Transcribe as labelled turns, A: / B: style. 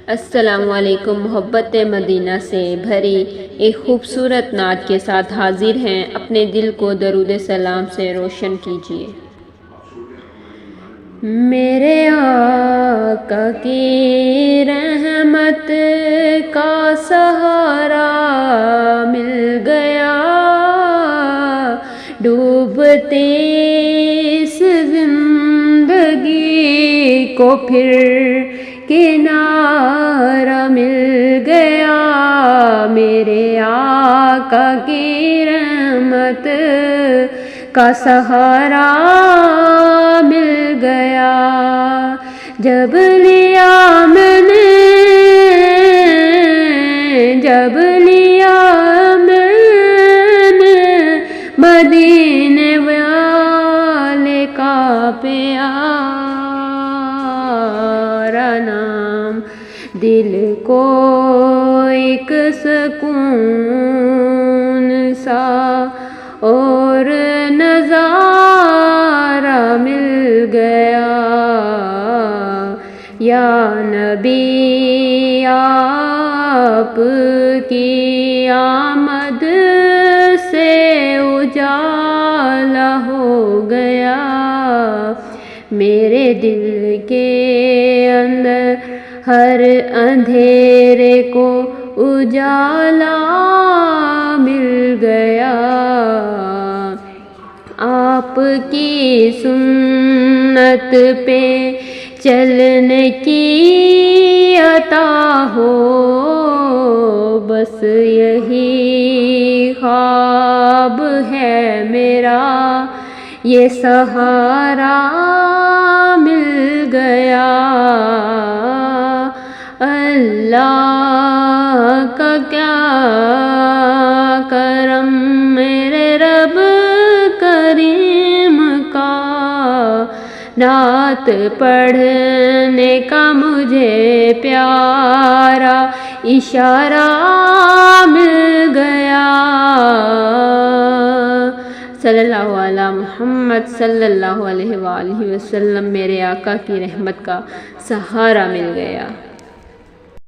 A: السلام علیکم۔ محبت مدینہ سے بھری ایک خوبصورت نعت کے ساتھ حاضر ہیں، اپنے دل کو درود سلام سے روشن کیجیے۔ میرے آقا کی رحمت کا سہارا مل گیا، ڈوبتے اس زندگی کو پھر کنارہ مل گیا۔ میرے آقا کی رحمت کا سہارا مل گیا، جب لیا میں نے مدینے والے کا پیارا نام، دل کو ایک سکون سا اور نظارہ مل گیا۔ یا نبی آپ کی آمد سے اجالا ہو گیا، میرے دل کے اندر ہر اندھیرے کو اجالا مل گیا۔ آپ کی سنت پہ چلنے کی عطا ہو، بس یہی خواب ہے میرا، یہ سہارا مل گیا۔ اللہ کا کیا کرم، میرے رب کریم کا، نعت پڑھنے کا مجھے پیارا اشارہ مل گیا۔ صلی اللہ علیہ محمد صلی اللہ علیہ وآلہ وسلم، میرے آقا کی رحمت کا سہارا مل گیا۔